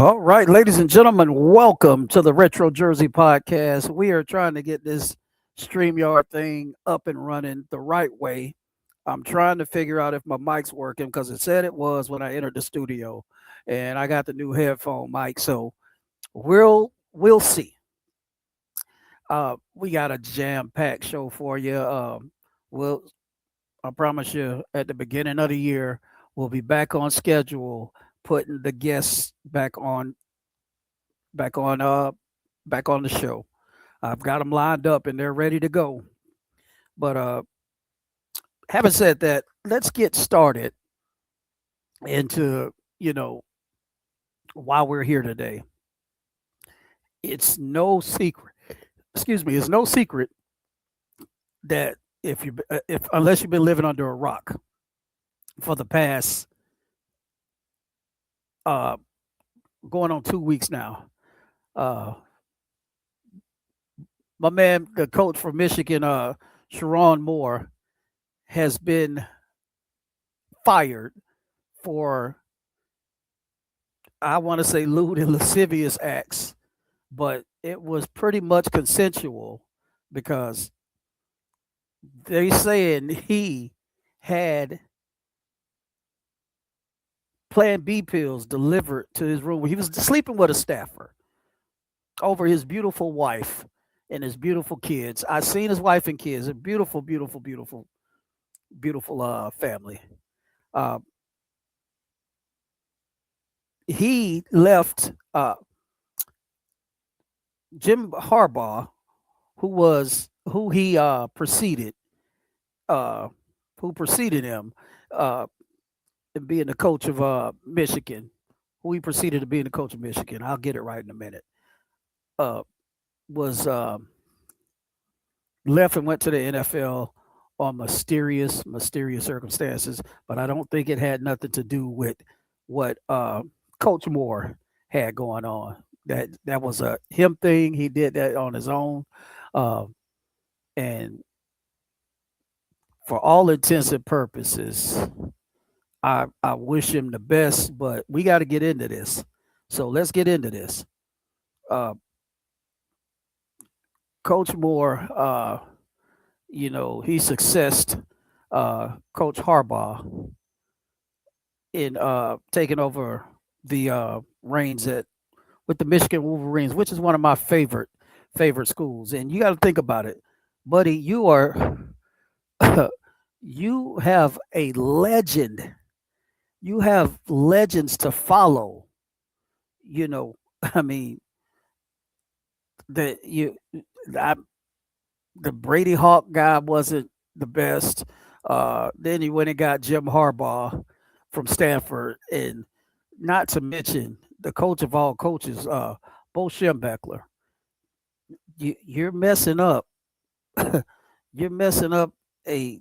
All right, ladies and gentlemen, welcome to the Retro Jersey Podcast. We are trying to get this StreamYard thing up and running the right way. I'm trying to figure out if my mic's working because it said it was when I entered the studio, and I got the new headphone mic, so we'll see. We got a jam-packed show for you. We'll I promise you, at the beginning of the year, we'll be back on schedule, putting the guests back on uh back on the show. I've got them lined up and they're ready to go. But having said that, let's get started into why we're here today. It's no secret. Excuse me. It's no secret that if unless you've been living under a rock for the past uh going on 2 weeks now, uh my man, the coach from Michigan, Sheronne Moore, has been fired for, I want to say, lewd and lascivious acts, but it was pretty much consensual because they saying he had Plan B pills delivered to his room. He was sleeping with a staffer over his beautiful wife and his beautiful kids. I seen his wife and kids, a beautiful, beautiful, beautiful, beautiful family. Uh, he left Jim Harbaugh, who he uh, who preceded him uh, in being the coach of Michigan, who he preceded to being the coach of Michigan. I'll get it right in a minute. Uh, was left and went to the NFL on mysterious circumstances, but I don't think it had nothing to do with what Coach Moore had going on. That was a him thing. He did that on his own, uh, and for all intents and purposes, I wish him the best. But we got to get into this, so let's get into this. Uh, Coach Moore, he successed Coach Harbaugh in taking over the reins at with the Michigan Wolverines, which is one of my favorite schools. And you got to think about it, buddy. You are you have a legend. You have legends to follow. You know, I mean, the you I, the Brady Hawk guy wasn't the best. Then he went and got Jim Harbaugh from Stanford, and not to mention the coach of all coaches, Bo Schembechler. You're messing up. You're messing up a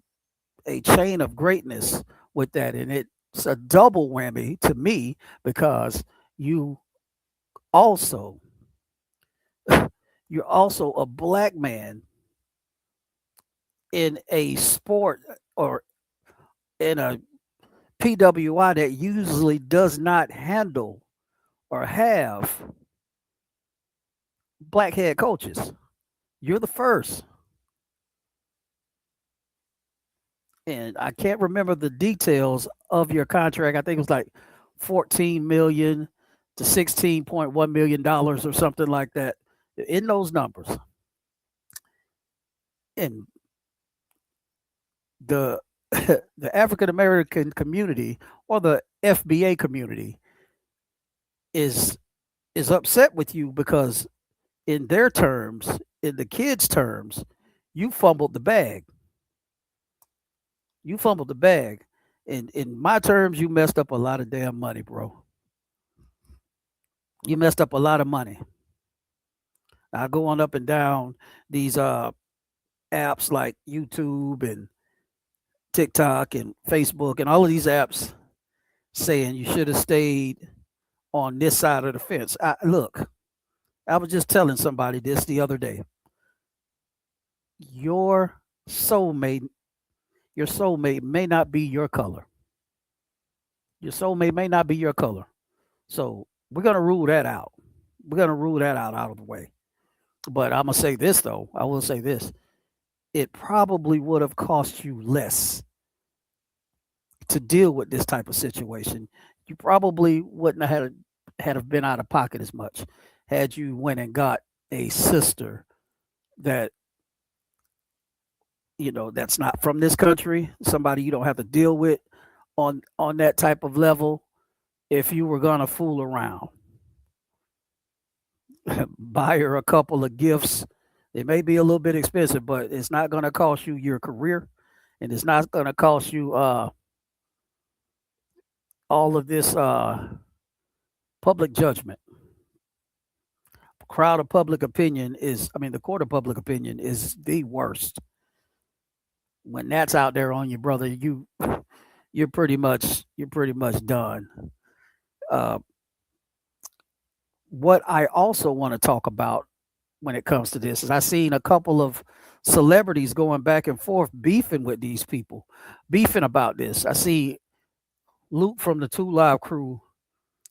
chain of greatness with that, and it's a double whammy to me because you also you're also a black man in a sport or in a PWI that usually does not handle or have black head coaches. You're the first. And I can't remember the details of your contract. I think it was like 14 million to 16.1 million dollars or something like that. In those numbers. And the the African American community or the FBA community is is upset with you because in their terms, in the kids' terms, you fumbled the bag. You fumbled the bag. In my terms, you messed up a lot of damn money, bro. You messed up a lot of money. I go on up and down these apps like YouTube and TikTok and Facebook and all of these apps saying you should have stayed on this side of the fence. Look, I was just telling somebody this the other day. Your soulmate, your soulmate may not be your color. Your soulmate may not be your color. So We're gonna rule that out. We're gonna rule that out of the way. But I'm gonna say this though. I will say this. It probably would have cost you less to deal with this type of situation. You probably wouldn't have been out of pocket as much had you went and got a sister that that's not from this country, somebody you don't have to deal with on that type of level. If you were gonna fool around, buy her a couple of gifts. They may be a little bit expensive, but it's not gonna cost you your career, and it's not gonna cost you all of this public judgment. Crowd of public opinion is, I mean, the court of public opinion is the worst. When that's out there on you, brother, you're pretty much done. Uh, what I also want to talk about when it comes to this is I seen a couple of celebrities going back and forth beefing with these people, beefing about this. I see Luke from the Two Live Crew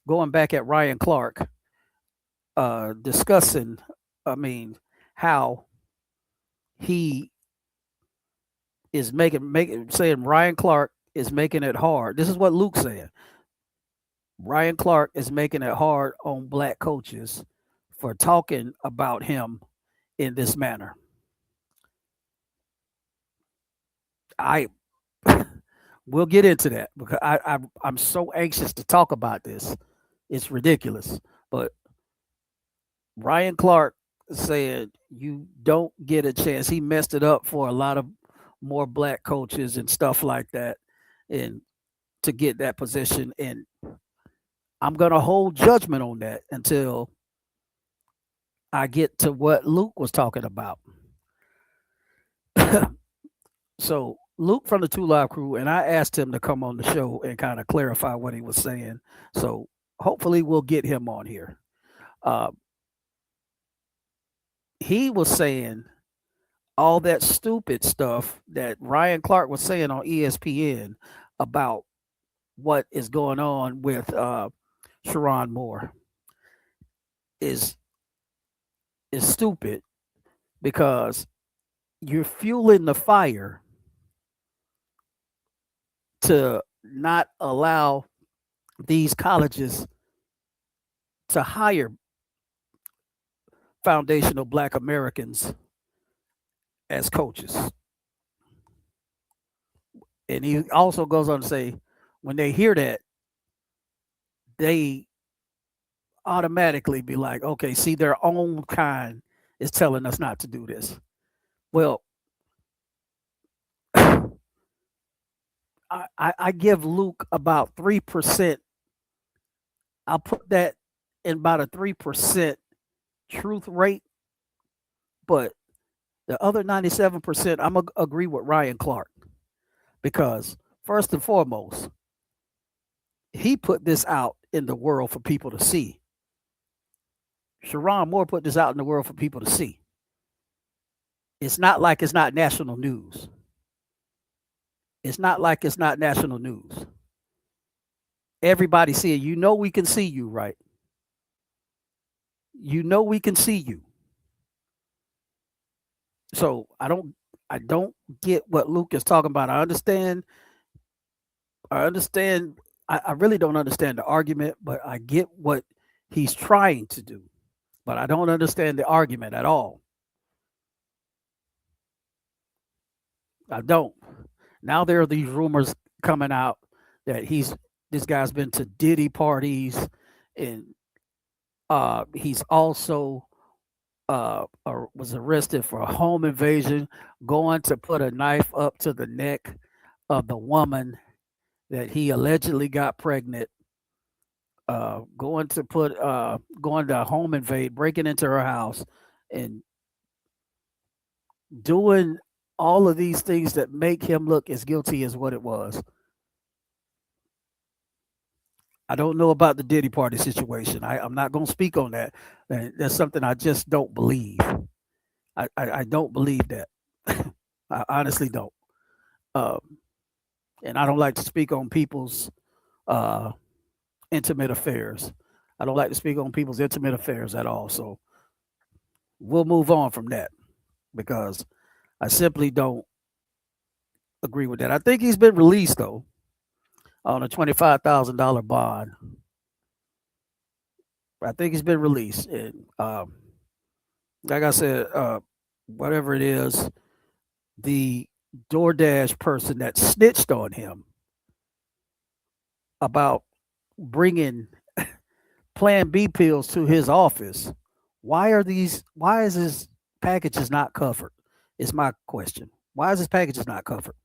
going back at Ryan Clark, discussing, I mean, how he is making saying Ryan Clark is making it hard. This is what Luke's saying. Ryan Clark is making it hard on black coaches for talking about him in this manner. I we'll get into that because I'm so anxious to talk about this. It's ridiculous. But Ryan Clark said you don't get a chance. He messed it up for a lot of more black coaches and stuff like that, and to get that position. And I'm gonna hold judgment on that until I get to what Luke was talking about. So Luke from the Two Live Crew, and I asked him to come on the show and kind of clarify what he was saying. So hopefully we'll get him on here. Uh, he was saying all that stupid stuff that Ryan Clark was saying on ESPN about what is going on with Sheronne Moore is is stupid because you're fueling the fire to not allow these colleges to hire foundational black Americans as coaches. And he also goes on to say when they hear that, they automatically be like, okay, see, their own kind is telling us not to do this. Well, I give Luke about 3%. I'll put that in about a 3% truth rate, but the other 97%, I'm going to agree with Ryan Clark because, first and foremost, he put this out in the world for people to see. Sheronne Moore put this out in the world for people to see. It's not like it's not national news. It's not like it's not national news. Everybody see it. You know we can see you, right? You know we can see you. So I don't get what Luke is talking about. I understand I really don't understand the argument, but I get what he's trying to do. But I don't understand the argument at all. I don't. Now there are these rumors coming out that this guy's been to Diddy parties, and he's also was arrested for a home invasion, going to put a knife up to the neck of the woman that he allegedly got pregnant. Going to home invade, breaking into her house, and doing all of these things that make him look as guilty as what it was. I don't know about the Diddy party situation. I'm not going to speak on that. That's something I just don't believe. I don't believe that. I honestly don't. Um, and I don't like to speak on people's uh, intimate affairs. I don't like to speak on people's intimate affairs at all. So we'll move on from that because I simply don't agree with that. I think he's been released though on a $25,000 bond. I think he's been released, and like I said, whatever it is, the DoorDash person that snitched on him about bringing Plan B pills to his office. Why are these? Why is his packages not covered? Is my question. Why is his packages not covered?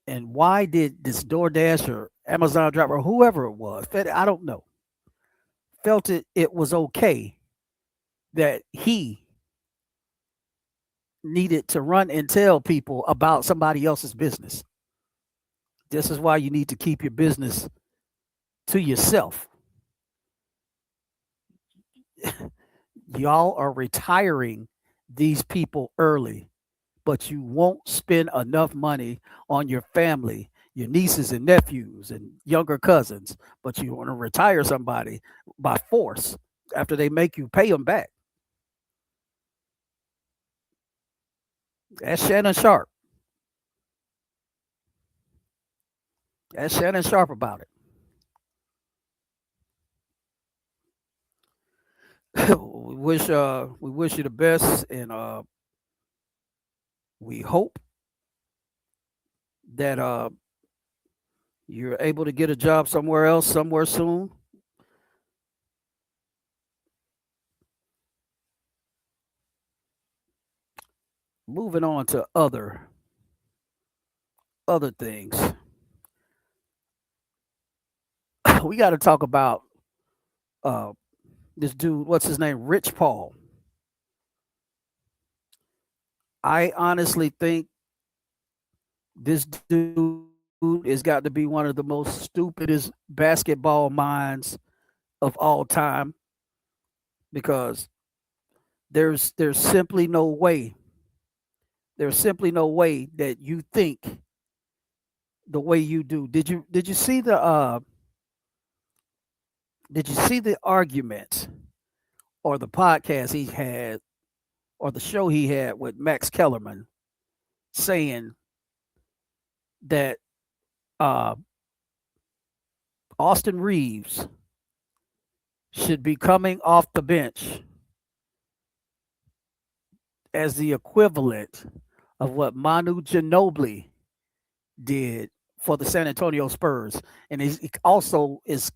And why did this DoorDash or Amazon driver or whoever it was, I don't know, felt it was okay that he needed to run and tell people about somebody else's business. This is why you need to keep your business to yourself. Y'all are retiring these people early, but you won't spend enough money on your family, your nieces and nephews and younger cousins, but you want to retire somebody by force after they make you pay them back. That's Shannon Sharp. That's Shannon Sharp about it. We wish you the best, and we hope that you're able to get a job somewhere else somewhere soon. Moving on to other things, we got to talk about uh, this dude. What's his name? Rich Paul. I honestly think this dude has got to be one of the most stupidest basketball minds of all time because there's simply no way that you think the way you do. Did you see the argument or the podcast he had or the show he had with Max Kellerman saying that uh, Austin Reeves should be coming off the bench as the equivalent of what Manu Ginobili did for the San Antonio Spurs, and he also is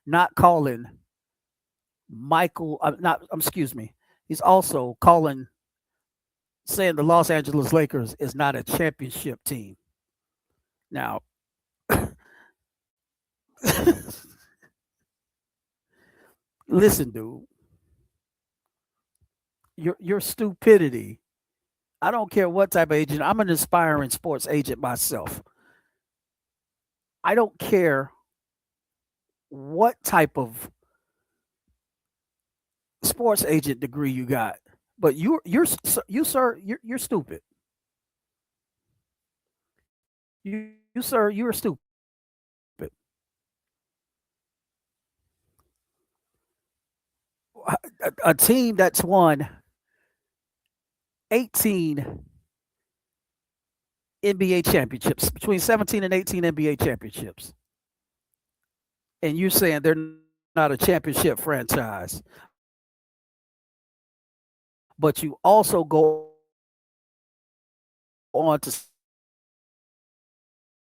not calling Michael. Not excuse me. He's also saying the Los Angeles Lakers is not a championship team. Now, listen, dude, your stupidity. I don't care what type of agent. I'm an aspiring sports agent myself. I don't care what type of sports agent degree you got, but you sir, you're stupid. You sir, you are stupid. A team that's won 18 NBA championships, between 17 and 18 NBA championships, and you're saying they're not a championship franchise, but you also go on to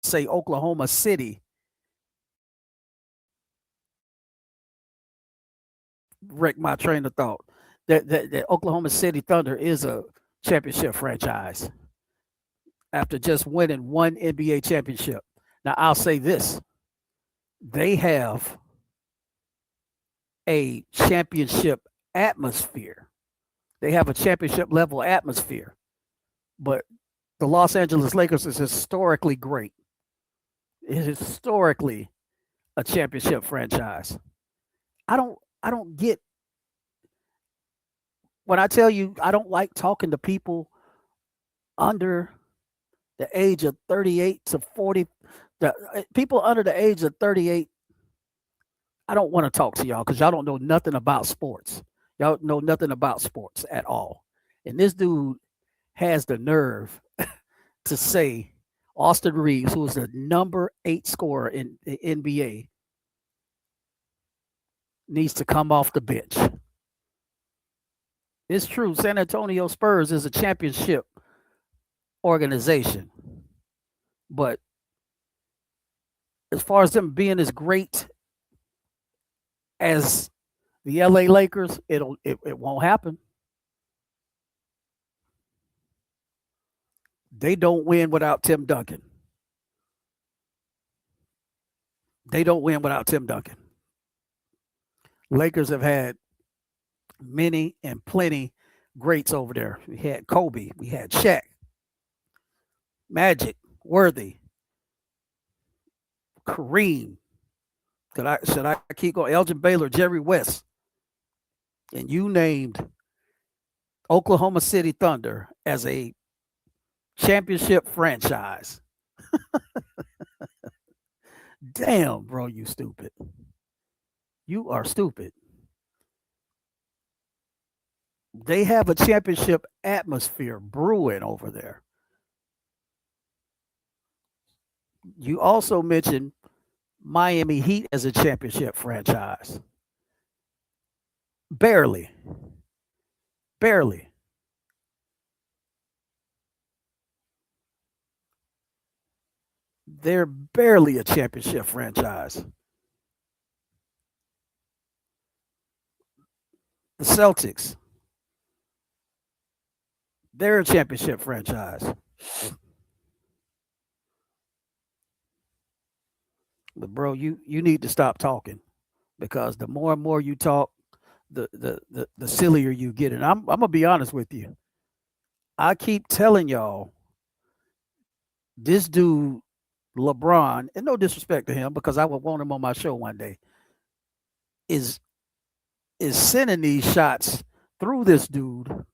say Oklahoma City wrecked my train of thought. That Oklahoma City Thunder is a championship franchise after just winning one NBA championship. Now I'll say this: they have a championship atmosphere. They have a championship level atmosphere, but the Los Angeles Lakers is historically great. It's historically a championship franchise. I don't get when I tell you I don't like talking to people under the age of 38 to 40 People under the age of 38, I don't want to talk to y'all because y'all don't know nothing about sports. Y'all know nothing about sports at all. And this dude has the nerve to say Austin Reeves, who was the number 8 scorer in the NBA, needs to come off the bench. It's true. San Antonio Spurs is a championship organization. But as far as them being as great as the LA Lakers, it won't happen. They don't win without Tim Duncan. They don't win without Tim Duncan. Lakers have had many and plenty greats over there. We had Kobe, we had Shaq, Magic, Worthy, Kareem. Should I keep going? Elgin Baylor, Jerry West, and you named Oklahoma City Thunder as a championship franchise. Damn, bro, you stupid. You are stupid. They have a championship atmosphere brewing over there. You also mentioned Miami Heat as a championship franchise. Barely. Barely. They're barely a championship franchise. The Celtics, they're a championship franchise. But bro, you need to stop talking because the more and more you talk, the sillier you get. And I'm gonna be honest with you. I keep telling y'all this dude LeBron, and no disrespect to him because I would want him on my show one day, is sending these shots through this dude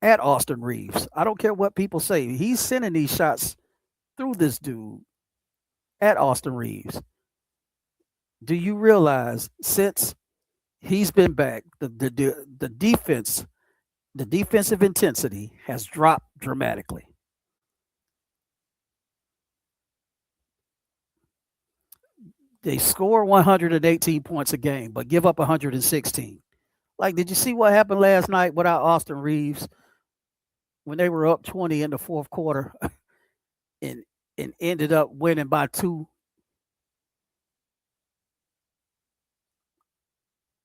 at Austin Reeves. I don't care what people say. He's sending these shots through this dude at Austin Reeves. Do you realize since he's been back, the defense, the defensive intensity has dropped dramatically. They score 118 points a game, but give up 116. Like, did you see what happened last night without Austin Reeves when they were up 20 in the fourth quarter and ended up winning by 2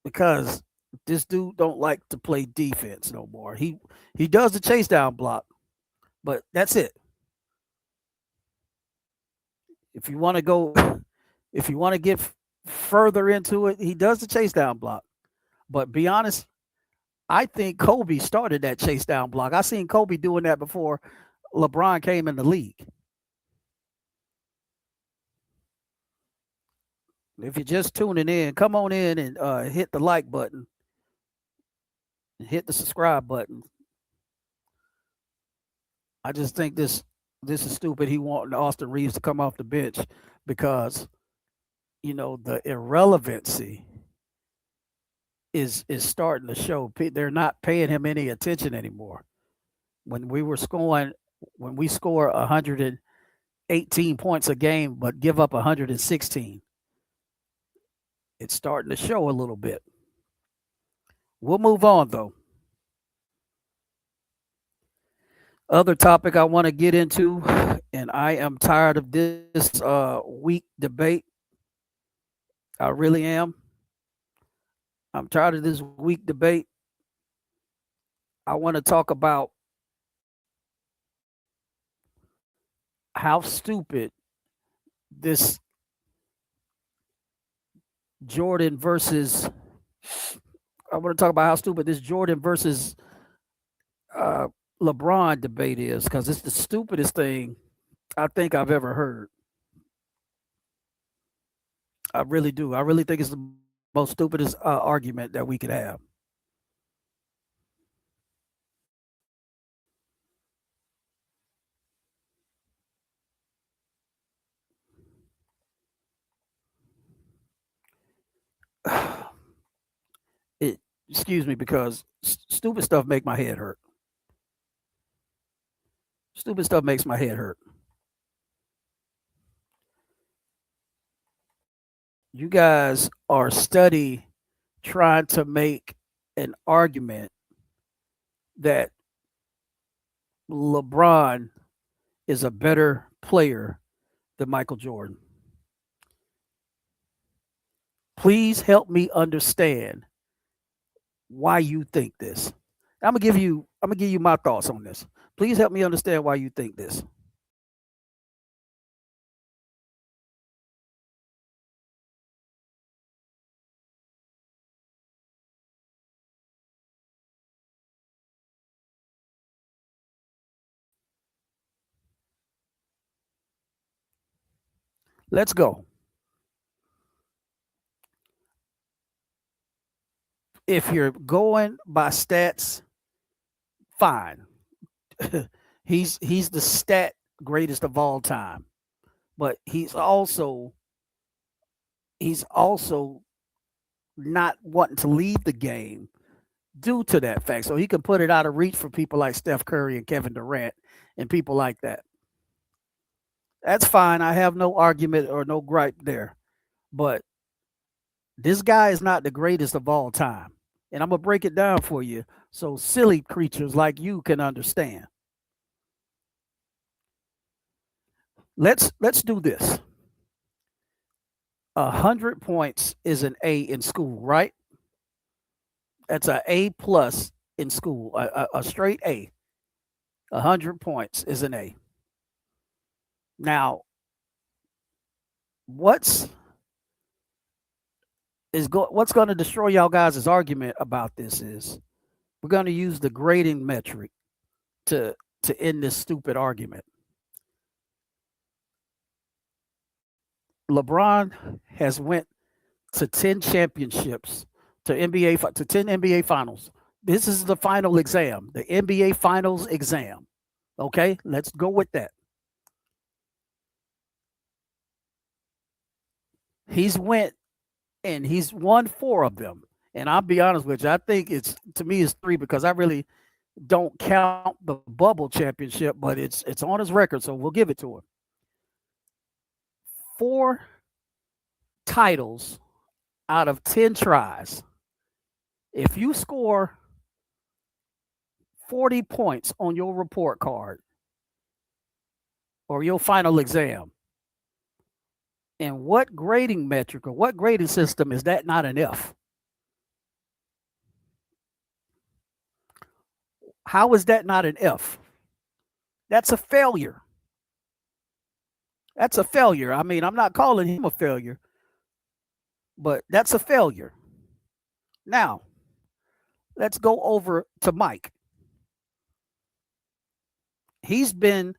because this dude don't like to play defense no more. He does the chase down block, but that's it. If you want to go, if you want to get further into it, he does the chase down block. But be honest, I think Kobe started that chase down block. I seen Kobe doing that before LeBron came in the league. If you're just tuning in, come on in and hit the like button, and hit the subscribe button. I just think this is stupid. He wanting Austin Reeves to come off the bench because the irrelevancy is starting to show. They're not paying him any attention anymore. When we were scoring, when we score 118 points a game but give up 116, it's starting to show a little bit. We'll move on though. Other topic I want to get into, and I am tired of this weak debate. I really am. I'm tired of this weak debate. I want to talk about how stupid this Jordan versus. I want to talk about how stupid this Jordan versus uh, LeBron debate is because it's the stupidest thing I think I've ever heard. I really do. I really think it's the most stupidest argument that we could have. Excuse me, because stupid stuff make my head hurt. Stupid stuff makes my head hurt. You guys are study trying to make an argument that LeBron is a better player than Michael Jordan. Please help me understand why you think this. I'm gonna give you my thoughts on this. Please help me understand why you think this. Let's go. If you're going by stats, fine. He's the stat greatest of all time, but he's also not wanting to leave the game due to that fact. So he can put it out of reach for people like Steph Curry and Kevin Durant and people like that. That's fine. I have no argument or no gripe there. But this guy is not the greatest of all time. And I'm gonna break it down for you so silly creatures like you can understand. Let's do this. 100 points is an A in school, right? That's a A plus in school, a straight A. 100 points is an A. Now, what's what's going to destroy y'all guys' argument about this is we're going to use the grading metric to end this stupid argument. LeBron has went to 10 championships, to 10 NBA finals. This is the final exam, the NBA finals exam. Okay, let's go with that. He's went and he's won 4 of them. And I'll be honest with you, I think it's to me it's 3 because I really don't count the bubble championship, but it's on his record, so we'll give it to him. 4 titles out of 10 tries. If you score 40 points on your report card or your final exam, and what grading metric or what grading system is that not an F? How is that not an F? That's a failure. That's a failure. I mean, I'm not calling him a failure, but that's a failure. Now, let's go over to Mike. He's been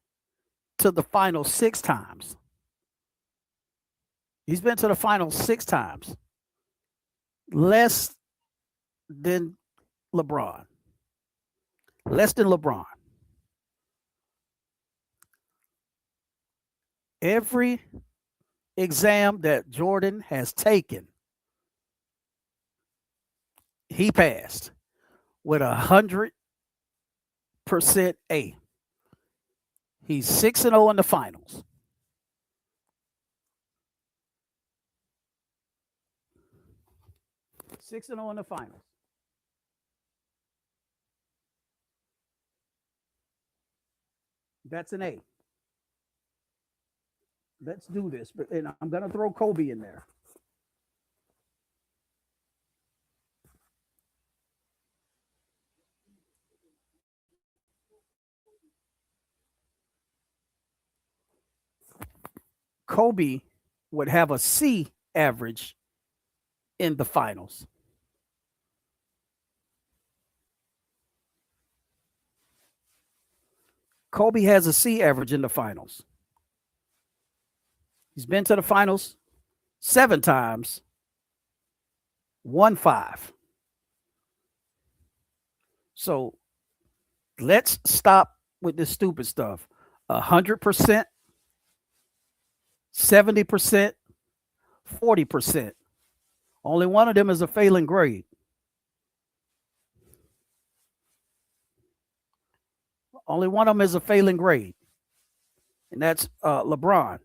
to the final 6 times. He's been to the final 6 times. Less than LeBron. Less than LeBron. Every exam that Jordan has taken, he passed with 100% A. He's 6-0 in the finals. Six and 0 in the finals. That's an A. Let's do this. And I'm going to throw Kobe in there. Kobe would have a C average in the finals. Kobe has a C average in the finals. He's been to the finals 7 times, won 5. So let's stop with this stupid stuff. 100%, 70%, 40%. Only one of them is a failing grade. Only one of them is a failing grade, and that's LeBron.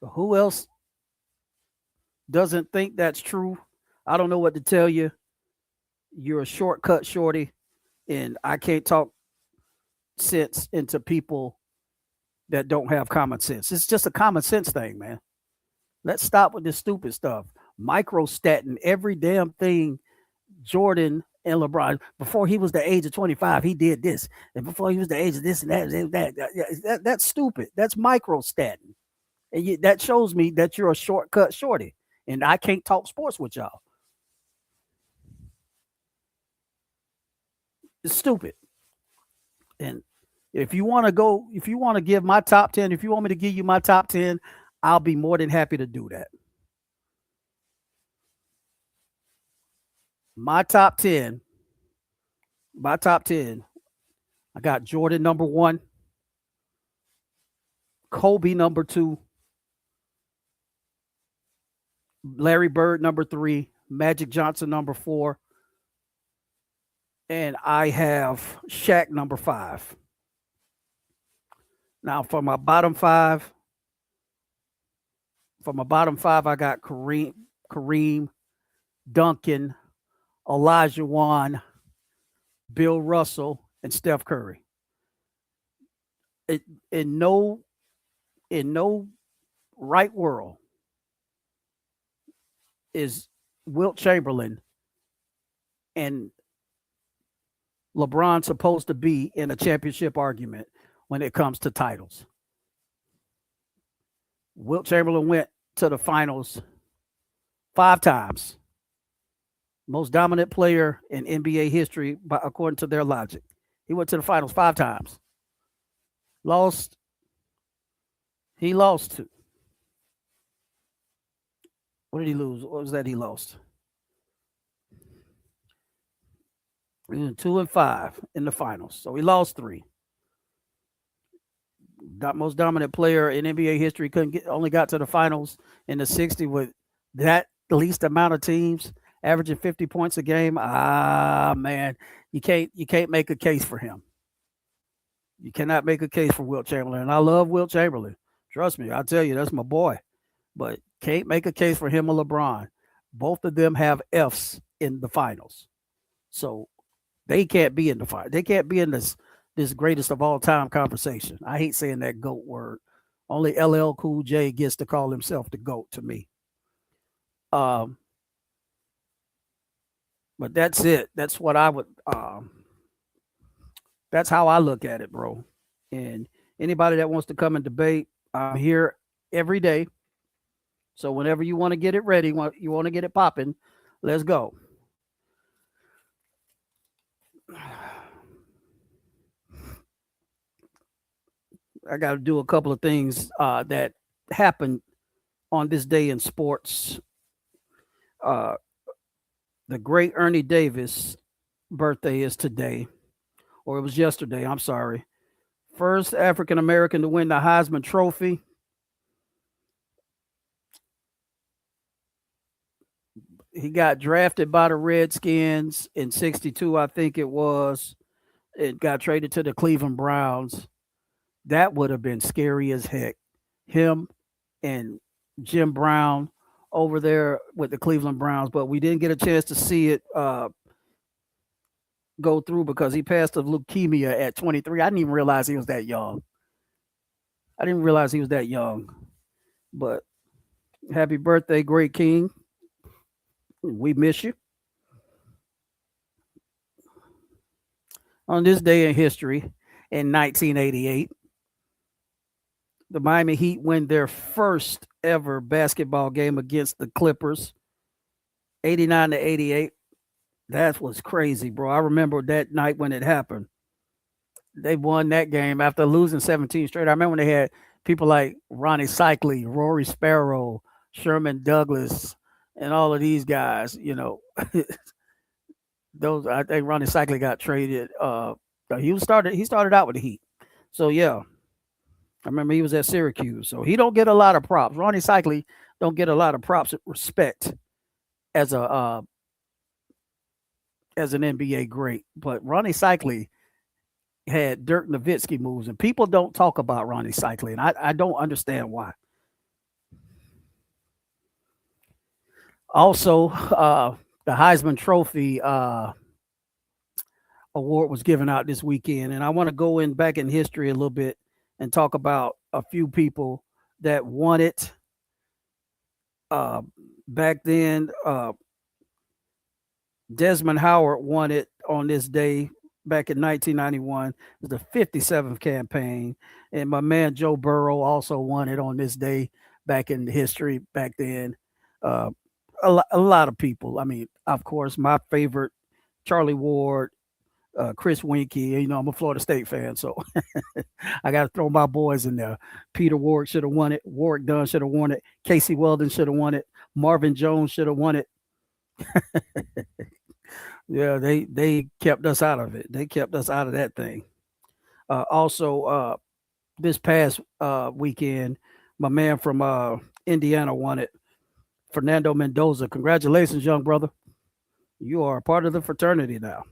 Who else doesn't think that's true? I don't know what to tell you. You're a shortcut shorty, and I can't talk sense into people that don't have common sense. It's just a common sense thing, man. Let's stop with this stupid stuff. Microstatin every damn thing Jordan and LeBron, before he was the age of 25, he did this. And before he was the age of this and that's stupid. That's microstatin. And that shows me that you're a shortcut shorty. And I can't talk sports with y'all. It's stupid. And if you want to go, if you want to give my top 10, if you want me to give you my top 10, I'll be more than happy to do that. My top 10, my top 10, I got Jordan number 1, Kobe number 2, Larry Bird number 3, Magic Johnson number 4, and I have Shaq number 5. Now for my bottom 5, I got Kareem, Duncan, Elijah Wan, Bill Russell, and Steph Curry. In no right world is Wilt Chamberlain and LeBron supposed to be in a championship argument when it comes to titles. Wilt Chamberlain went to the finals 5 times. Most dominant player in NBA history, according to their logic. He went to the finals 5 times. Lost. He lost to. What did he lose? What was that he lost? 2 and 5 in the finals. So he lost 3. Most dominant player in NBA history only got to the finals in the 60 with that least amount of teams, averaging 50 points a game. Man, you can't make a case for him. You cannot make a case for Wilt Chamberlain. And I love Wilt Chamberlain. Trust me, I'll tell you, that's my boy. But can't make a case for him or LeBron. Both of them have Fs in the finals. So they can't be in the final. They can't be in this greatest of all time conversation. I hate saying that GOAT word. Only LL Cool J gets to call himself the GOAT to me. But that's it. That's what I would that's how I look at it, bro. And anybody that wants to come and debate, I'm here every day. So whenever you want to get it ready, you want to get it popping, let's go. I got to do a couple of things that happened on this day in sports. The great Ernie Davis birthday is today, or it was yesterday. I'm sorry. First African American to win the Heisman Trophy. He got drafted by the Redskins in '62, I think it was. It got traded to the Cleveland Browns. That would have been scary as heck. Him and Jim Brown over there with the Cleveland Browns, but we didn't get a chance to see it go through because he passed of leukemia at 23. I didn't even realize he was that young. But happy birthday, great king. We miss you. On this day in history, in 1988, the Miami Heat win their first ever basketball game against the Clippers, 89-88. That was crazy, bro. I remember that night when it happened. They won that game after losing 17 straight. I remember when they had people like Ronnie Cycli, Rory Sparrow, Sherman Douglas, and all of these guys, you know. I think Ronnie Cycli got traded. He started out with the Heat. So yeah. I remember he was at Syracuse. So he don't get a lot of props. Ronnie Cycli don't get a lot of props and respect as a as an NBA great, but Ronnie Cycli had Dirk Nowitzki moves, and people don't talk about Ronnie Cycli, and I don't understand why. Also, the Heisman Trophy award was given out this weekend, and I want to go in back in history a little bit and talk about a few people that won it uh, back then. Desmond Howard won it on this day back in 1991. It was the 57th campaign, and my man Joe Burrow also won it on this day back in history back then. Uh, a lot of people. I mean, of course, my favorite Charlie Ward, Chris Winkie. You know, I'm a Florida State fan, so I got to throw my boys in there. Peter Ward should have won it. Warwick Dunn should have won it. Casey Weldon should have won it. Marvin Jones should have won it. Yeah, they kept us out of it. They kept us out of that thing. Also, this past weekend, my man from Indiana won it. Fernando Mendoza. Congratulations, young brother. You are a part of the fraternity now.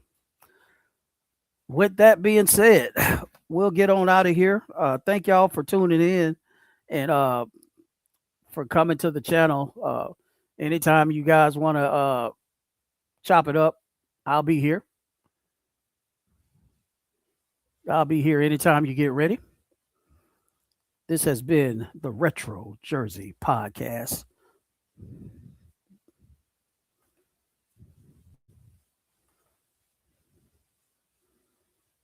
With that being said, we'll get on out of here. Thank y'all for tuning in and for coming to the channel. Anytime you guys want to chop it up, I'll be here. I'll be here anytime you get ready. This has been the Retro Jersey Podcast.